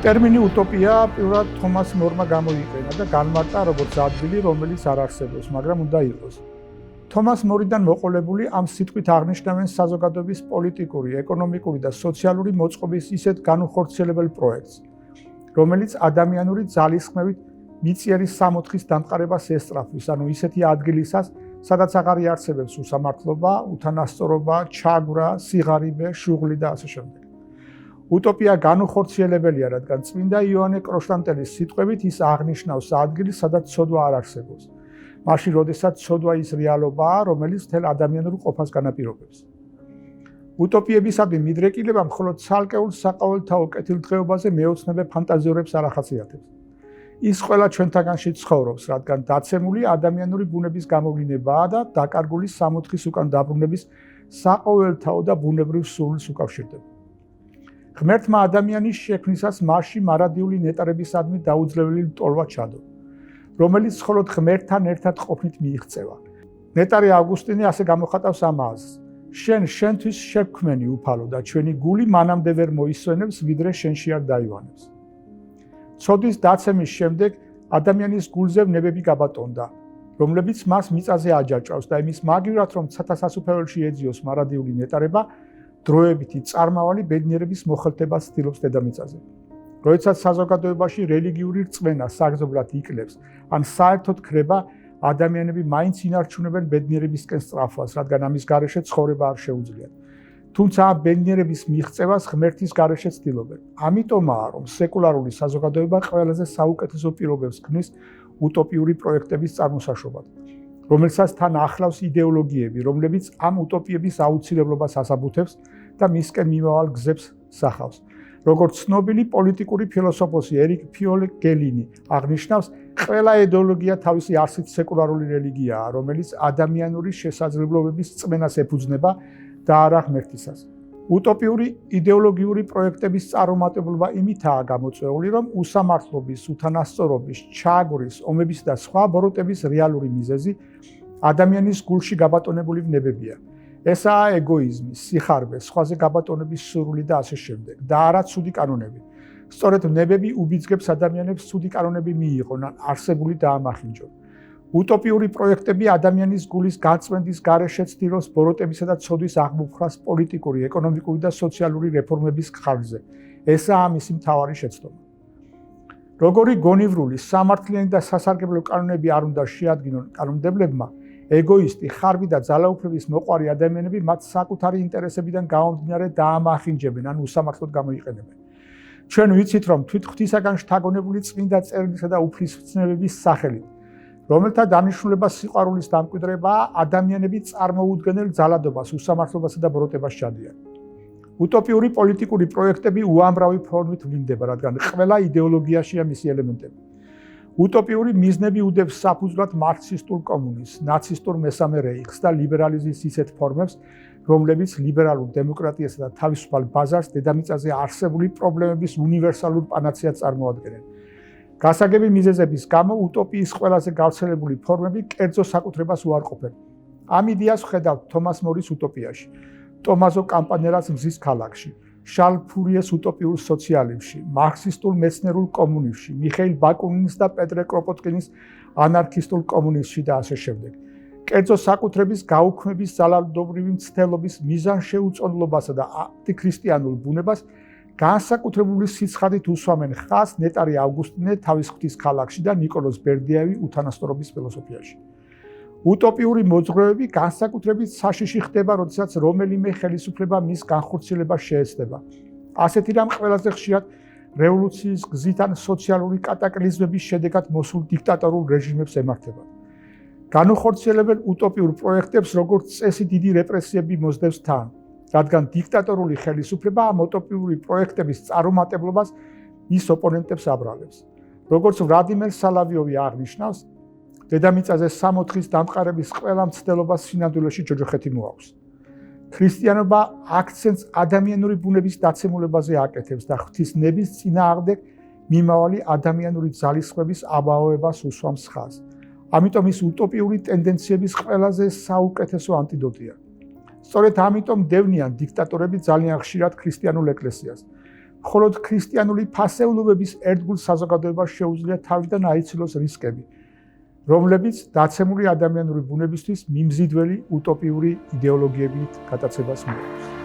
ტერმინი утопია პირველად თომას მორმა გამოიყენა და განმარტა როგორც ადგილი, რომელიც არ არსებობს, მაგრამ უნდა იყოს. თომას მორიდან მოყოლებული ამ სიტყვით აღნიშნავენ საზოგადოების პოლიტიკური, ეკონომიკური და სოციალური მოწყობის ისეთ განუხორციელებელ პროექტს, რომელიც ადამიანური ძალისხმევით მიწიერი სამოთხის დამყარებას ესწრაფვის, ანუ ისეთი ადგილისას, სადაც აღარ იარსებებს უსამართლობა, უთანასწორობა, ჩაგვრა, სიღარიბე, შუღლი და ასე შემდეგ. утопია განუხორციელებელია, რადგან წმინდა იოანე კრონშტადტელის სიტყვებით ის აღნიშნავს ადგილს, სადაც ცოდვა არ არსებობს. მაშინ, როდესაც ცოდვა ის რეალობაა, რომელიც მთელ ადამიანურ ყოფას განაპირობებს. утопიებისადმი მიდრეკილება მხოლოდ ცალკეულ საყოველთაო კეთილდღეობაზე მეოცნებე ფანტაზიორებს არ ახასიათებს. ის ყველა ჩვენთაგანში ცხოვრობს, რადგან დაცემული ადამიანური ბუნების გამოვლინებაა და დაკარგული სამოთხის უკან დაბრუნების საყოველთაო და ბუნებრივ სურვილს უკავშირდება. ღმერთმა ადამიანის შექმნისას მასში მარადიული ნეტარებისადმი დაუძლეველი ლტოლვა ჩადო, რომელიც მხოლოდ ღმერთთან ერთად ყოფნით მიიღწევა. ნეტარი ავგუსტინე ასე გამოხატავს ამ აზრს: შენთვის შევქმენი უფალო და ჩვენი გული მანამდე ვერ მოისვენებს, ვიდრე შენში არ დაივანებს. ცოდვის დაცემის შემდეგ ადამიანის გულზე ვნებები გაბატონდა, რომლებიც მას მიწაზე აჯაჭვავს და იმის მაგივრად, რომ ცათა სასუფეველში ეძიოს მარადიული ნეტარება, დროებითი წარმავალი ბედნიერების მოხელთებას ცდილობს დედამიწაზე. როდესაც საზოგადოებაში რელიგიური რწმენა საგრძნობლად იკლებს, ან საერთოდ ქრება, ადამიანები მაინც ინარჩუნებენ ბედნიერებისკენ სწრაფვას, რადგან ამის გარეშე ცხოვრება არ შეუძლიათ. თუმცა ამ ბედნიერების მიღწევას ღმერთის გარეშე ცდილობენ. ამიტომაა, რომ სეკულარული საზოგადოება ყველაზე საუკეთესო პირობებს ქმნის утопიური პროექტების წარმოსაშვებად, რომელსაც თან ახლავს იდეოლოგიები, რომლებიც ამ утопიების აუცილებლობას ასაბუთებს და მისკენ მიმავალ გზებს სახავს. როგორც ცნობილი პოლიტიკური ფილოსოფოსი ერიკ ფიოლე გელინი აღნიშნავს, ყველა იდეოლოგია თავისი არსით სეკულარული რელიგიაა, რომელიც ადამიანური შესაძლებლობების რწმენას ეფუძნება და არა ღმერთისას. утопიური იდეოლოგიური პროექტების წარუმატებლობა იმითაა გამოწვეული, რომ უსამართლობის, უთანასწორობის, ჩაგვრის, ომების და სხვა ბოროტების რეალური მიზეზი ადამიანის გულში გაბატონებული ვნებებია. ესაა ეგოიზმი, სიხარბე, სხვაზე გაბატონების სურვილი და ასე შემდეგ, და არა ცუდი კანონები. სწორედ ვნებები უბიძგებს ადამიანებს ცუდი კანონები მიიღონ, ან არსებული დაამახინჯონ. утопიური პროექტები ადამიანის გულის გაწმენდის გარეშე ცდილობს ბოროტებისა და ცოდვის აღმოფხვრას პოლიტიკური, ეკონომიკური და სოციალური რეფორმების ხარჯზე. ესაა მისი მთავარი შეცდომა. როგორი გონივრული, სამართლიანი და სასარგებლო კანონები არ უნდა შეადგინონ კანონმდებლებმა, ეგოისტი, ხარბი და ძალაუფლების მოყვარი ადამიანები მათ საკუთარი ინტერესებიდან გამომდინარე დაამახინჯებენ, ან უსამართლოდ გამოიყენებენ. ჩვენ ვიცით, რომ თვითღმრთისაგან შთაგონებული წმინდა წერილისა და უფლისმცემლების სახელით, რომელთა დანიშნულება სიყვარულის დამკვიდრებაა, ადამიანები წარმოუდგენელ ძალადობას, უსამართლობასა და ბოროტებას ჩადიან. утопიური პოლიტიკური პროექტები უამრავი ფორმით ვლინდება, რადგან ყველა იდეოლოგიაშია მისი ელემენტები. утопიური მიზნები უდევს საფუძვლად მარქსისტულ კომუნიზმს, ნაცისტურ მესამე რეიხს და ლიბერალიზმის ისეთ ფორმებს, რომლებიც ლიბერალურ დემოკრატიასა და თავისუფალ ბაზარს დედამიწაზე არსებული პრობლემების უნივერსალურ პანაცეად წარმოადგენენ. გასაგები მიზეზების გამო утопიის ყველაზე გავრცელებული ფორმები კერძო საკუთრებას უარყოფენ. ამ იდეას ვხედავთ თომას მორის утопიაში, ტომაზო კამპანელას მზის ქალაქში, შარლ ფურიეს утопიურ სოციალიზმში, მარქსისტულ მეცნიერულ კომუნიზმში, მიხეილ ბაკუნინის და პეტრე კროპოტკინის ანარქისტულ კომუნიზმში და ასე შემდეგ. კერძო საკუთრების გაუქმების ძალადობრივი მცდელობის მიზანშეუწონლობასა და ანტიქრისტიანულ ბუნებას განსაკუთრებული სიცხადით უსვამენ ხაზს ნეტარი ავგუსტინე თავის ღვთის ქალაქში და ნიკოლოზ ბერდიაევი უთანასწორობის ფილოსოფიაში. утопიური მოძღვრებები განსაკუთრებით საშიში ხდება, როდესაც რომელიმე ხელისუფლება მის განხორციელებას შეეცდება. ასეთი რამ ყველაზე ხშირად რევოლუციის გზით ან სოციალური კატაკლიზმების შედეგად მოსულ დიქტატორულ რეჟიმებს ემართება. განუხორციელებელ утопიურ პროექტებს როგორც წესი დიდი რეპრესიები მოსდევს თან, რადგან დიქტატორული ხელისუფლება ამ утопიური პროექტების წარუმატებლობას მის ოპონენტებს აბრალებს. როგორც ვლადიმერ სალავიოვი აღნიშნავს, დედამიწაზე სამოთხის დამყარების ყველა მცდელობას სინამდვილეში ჯოჯოხეთი მოაქვს. ქრისტიანობა აქცენტს ადამიანური ბუნების დაცემულებაზე აკეთებს და ღვთის ნების წინააღმდეგ მიმავალი ადამიანური ძალისხმების აბავოებას უსვამს ხაზს. ამიტომ ის утопიური ტენდენციების ყველაზე საუკეთესო ანტიდოტია. სწორედ ამიტომ დევნიან დიქტატორები ძალიან ხშირად ქრისტიანულ ეკლესიას. მხოლოდ ქრისტიანული ფასეულობების ერთგულ საზოგადოებას შეუძლია თავიდან აიცილოს რისკები, რომლებიც დაცემული ადამიანური ბუნებისთვის მიმზიდველი უტოპიური იდეოლოგიებით გადაცებას მიაქვს.